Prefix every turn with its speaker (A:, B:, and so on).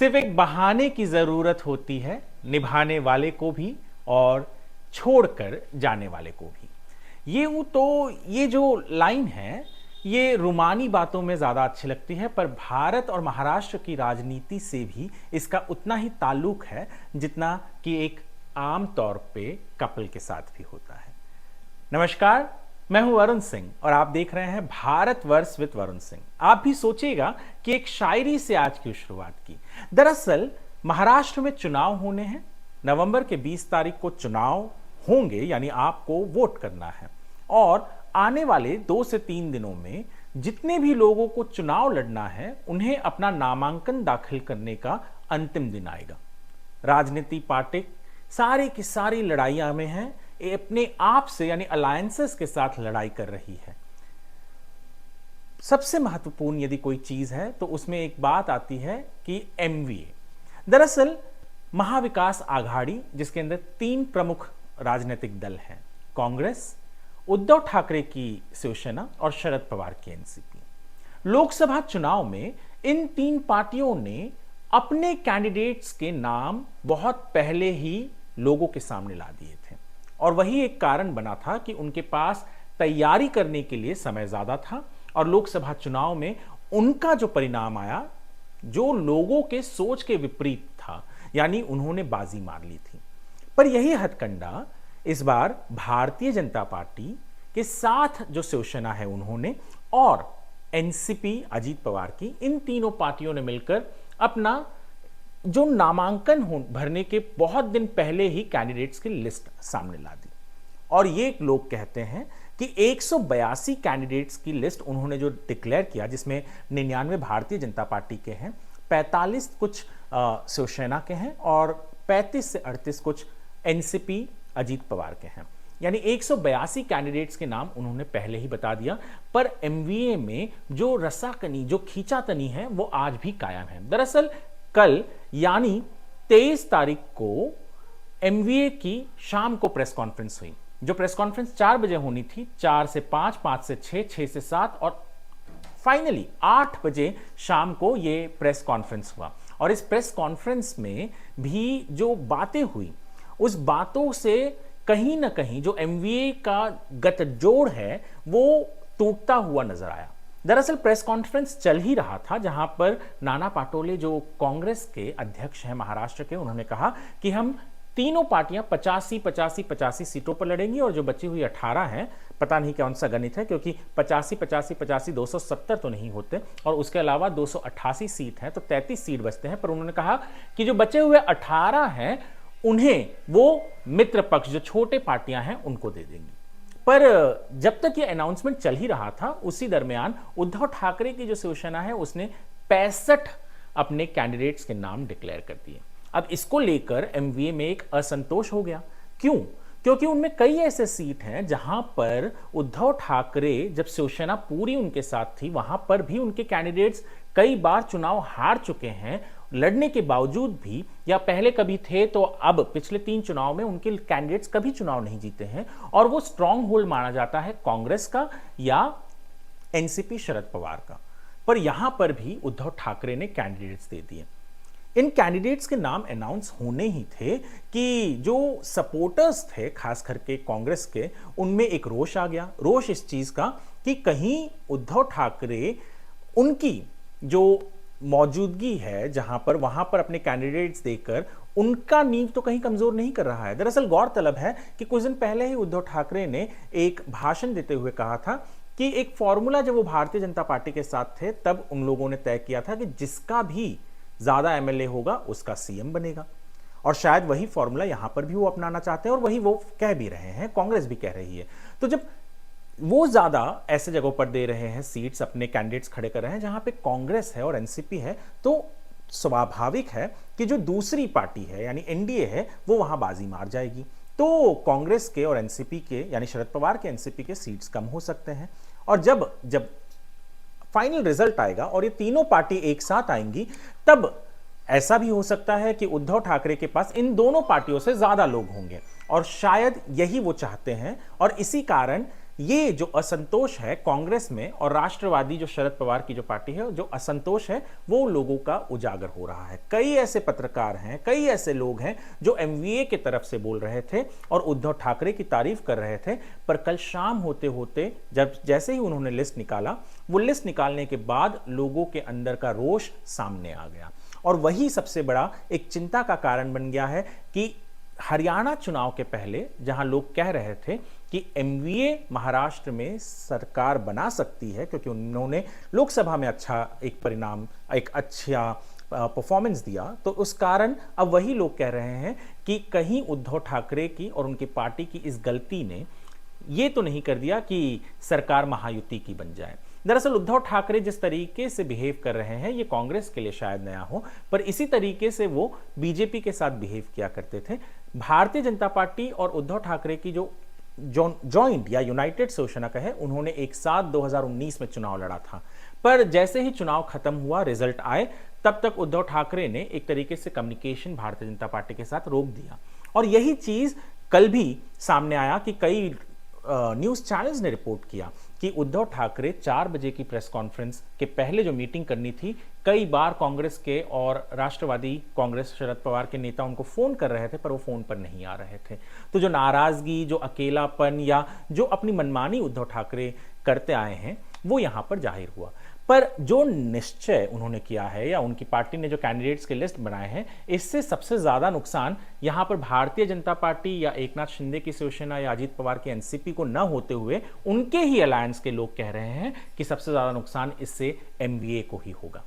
A: सिर्फ एक बहाने की जरूरत होती है, निभाने वाले को भी और छोड़कर जाने वाले को भी। ये जो लाइन है ये रूमानी बातों में ज्यादा अच्छी लगती है, पर भारत और महाराष्ट्र की राजनीति से भी इसका उतना ही ताल्लुक है जितना कि एक आम तौर पे कपल के साथ भी होता है। नमस्कार, मैं हूं वरुण सिंह और आप देख रहे हैं भारतवर्ष विद वरुण सिंह। आप भी सोचिएगा कि एक शायरी से आज की शुरुआत की। दरअसल महाराष्ट्र में चुनाव होने हैं। नवंबर के 20 तारीख को चुनाव होंगे, यानी आपको वोट करना है और आने वाले 2 से 3 दिनों में जितने भी लोगों को चुनाव लड़ना है उन्हें अपना नामांकन दाखिल करने का अंतिम दिन आएगा। राजनीति पार्टी सारी की सारी लड़ाइयां में है, अपने आप से यानी अलायंसेस के साथ लड़ाई कर रही है। सबसे महत्वपूर्ण यदि कोई चीज है तो उसमें एक बात आती है कि एमवीए। दरअसल महाविकास आघाड़ी, जिसके अंदर 3 प्रमुख राजनीतिक दल हैं, कांग्रेस, उद्धव ठाकरे की शिवसेना और शरद पवार की एनसीपी। लोकसभा चुनाव में इन 3 पार्टियों ने अपने कैंडिडेट्स के नाम बहुत पहले ही लोगों के सामने ला दिए थे और वही एक कारण बना था कि उनके पास तैयारी करने के लिए समय ज्यादा था और लोकसभा चुनाव में उनका जो परिणाम आया जो लोगों के सोच के विपरीत था, यानी उन्होंने बाजी मार ली थी। पर यही हथकंडा इस बार भारतीय जनता पार्टी के साथ जो शिवसेना है उन्होंने और एनसीपी अजीत पवार की, इन तीनों पार्टियों ने मिलकर अपना जो नामांकन भरने के बहुत दिन पहले ही कैंडिडेट्स की लिस्ट सामने ला दी। और ये लोग कहते हैं कि 182 कैंडिडेट्स की लिस्ट उन्होंने जो डिक्लेयर किया, जिसमें 99 भारतीय जनता पार्टी के हैं, 45 कुछ शिवसेना के हैं और 35 से 38 कुछ एनसीपी अजीत पवार के हैं, यानी 182 कैंडिडेट्स के नाम उन्होंने पहले ही बता दिया। पर एमवीए में जो रसाकनी, जो खींचातनी है वो आज भी कायम है। दरअसल कल यानी 23 तारीख को एमवीए की शाम को प्रेस कॉन्फ्रेंस हुई। जो प्रेस कॉन्फ्रेंस 4 बजे होनी थी, 4 से 5, 5 से 6, 6 से 7 और फाइनली 8 बजे शाम को ये प्रेस कॉन्फ्रेंस हुआ। और इस प्रेस कॉन्फ्रेंस में भी जो बातें हुई उस बातों से कहीं ना कहीं जो एमवीए का गठजोड़ है वो टूटता हुआ नजर आया। दरअसल प्रेस कॉन्फ्रेंस चल ही रहा था जहां पर नाना पाटोले, जो कांग्रेस के अध्यक्ष हैं महाराष्ट्र के, उन्होंने कहा कि हम तीनों पार्टियां 85 सीटों पर लड़ेंगी और जो बची हुई 18 हैं, पता नहीं कौन सा गणित है क्योंकि 85 270 तो नहीं होते और उसके अलावा 288 सीट है तो 33 सीट बचते हैं। पर उन्होंने कहा कि जो बचे हुए 18 हैं उन्हें वो मित्र पक्ष, जो छोटे पार्टियां हैं, उनको दे देंगी। पर जब तक ये अनाउंसमेंट चल ही रहा था उसी दरमियान उद्धव ठाकरे की जो शिवसेना है उसने 65 अपने कैंडिडेट्स के नाम डिक्लेयर कर दिए। अब इसको लेकर एमवीए में एक असंतोष हो गया। क्यों? क्योंकि उनमें कई ऐसे सीट हैं जहां पर उद्धव ठाकरे, जब शिवसेना पूरी उनके साथ थी, वहां पर भी उनके कैंडिडेट्स कई बार चुनाव हार चुके हैं। लड़ने के बावजूद भी, या पहले कभी थे तो अब पिछले 3 चुनाव में उनके कैंडिडेट्स कभी चुनाव नहीं जीते हैं और वो स्ट्रांग होल्ड माना जाता है कांग्रेस का या एनसीपी शरद पवार का। पर यहां पर भी उद्धव ठाकरे ने कैंडिडेट्स दे दिए। इन कैंडिडेट्स के नाम अनाउंस होने ही थे कि जो सपोर्टर्स थे खास करके कांग्रेस के, उनमें एक रोष आ गया। रोष इस चीज का कि कहीं उद्धव ठाकरे उनकी जो मौजूदगी है जहां पर, वहां पर अपने कैंडिडेट्स देकर उनका नींव तो कहीं कमजोर नहीं कर रहा है। दरअसल गौरतलब है कि कुछ दिन पहले ही उद्धव ठाकरे ने एक भाषण देते हुए कहा था कि एक फॉर्मूला, जब वो भारतीय जनता पार्टी के साथ थे तब उन लोगों ने तय किया था कि जिसका भी ज्यादा एमएलए होगा उसका सीएम बनेगा। और शायद वही फॉर्मूला यहां पर भी वो अपनाना चाहते हैं और वही वो कह भी रहे हैं, कांग्रेस भी कह रही है। तो जब वो ज्यादा ऐसे जगहों पर दे रहे हैं, सीट्स अपने कैंडिडेट्स खड़े कर रहे हैं जहां पे कांग्रेस है और एनसीपी है, तो स्वाभाविक है कि जो दूसरी पार्टी है यानी एनडीए है वो वहां बाजी मार जाएगी। तो कांग्रेस के और एनसीपी के, यानी शरद पवार के एनसीपी के सीट्स कम हो सकते हैं। और जब जब फाइनल रिजल्ट आएगा और ये तीनों पार्टी एक साथ आएंगी, तब ऐसा भी हो सकता है कि उद्धव ठाकरे के पास इन दोनों पार्टियों से ज्यादा लोग होंगे और शायद यही वो चाहते हैं। और इसी कारण ये जो असंतोष है कांग्रेस में और राष्ट्रवादी जो शरद पवार की जो पार्टी है, जो असंतोष है वो लोगों का उजागर हो रहा है। कई ऐसे पत्रकार हैं, कई ऐसे लोग हैं जो एमवीए की तरफ से बोल रहे थे और उद्धव ठाकरे की तारीफ कर रहे थे, पर कल शाम होते होते जब जैसे ही उन्होंने लिस्ट निकाला, वो लिस्ट निकालने के बाद लोगों के अंदर का रोष सामने आ गया और वही सबसे बड़ा एक चिंता का कारण बन गया है कि हरियाणा चुनाव के पहले जहां लोग कह रहे थे कि एमवीए महाराष्ट्र में सरकार बना सकती है क्योंकि उन्होंने लोकसभा में अच्छा एक परिणाम, एक अच्छा परफॉर्मेंस दिया, तो उस कारण अब वही लोग कह रहे हैं कि कहीं उद्धव ठाकरे की और उनकी पार्टी की इस गलती ने ये तो नहीं कर दिया कि सरकार महायुति की बन जाए। दरअसल उद्धव ठाकरे जिस तरीके से बिहेव कर रहे हैं ये कांग्रेस के लिए शायद नया हो, पर इसी तरीके से वो बीजेपी के साथ बिहेव किया करते थे। भारतीय जनता पार्टी और उद्धव ठाकरे की जो जॉइंट या यूनाइटेड शिवसेना का है, उन्होंने एक साथ 2019 में चुनाव लड़ा था, पर जैसे ही चुनाव खत्म हुआ, रिजल्ट आए, तब तक उद्धव ठाकरे ने एक तरीके से कम्युनिकेशन भारतीय जनता पार्टी के साथ रोक दिया। और यही चीज कल भी सामने आया कि कई न्यूज चैनल्स ने रिपोर्ट किया कि उद्धव ठाकरे 4 बजे की प्रेस कॉन्फ्रेंस के पहले जो मीटिंग करनी थी, कई बार कांग्रेस के और राष्ट्रवादी कांग्रेस शरद पवार के नेता उनको फोन कर रहे थे, पर वो फोन पर नहीं आ रहे थे। तो जो नाराजगी, जो अकेलापन या जो अपनी मनमानी उद्धव ठाकरे करते आए हैं वो यहां पर जाहिर हुआ। पर जो निश्चय उन्होंने किया है या उनकी पार्टी ने जो कैंडिडेट्स के लिस्ट बनाए हैं, इससे सबसे ज्यादा नुकसान यहां पर भारतीय जनता पार्टी या एकनाथ शिंदे की शिवसेना या अजीत पवार की एनसीपी को न होते हुए उनके ही अलायंस के लोग कह रहे हैं कि सबसे ज्यादा नुकसान इससे एमवीए को ही होगा।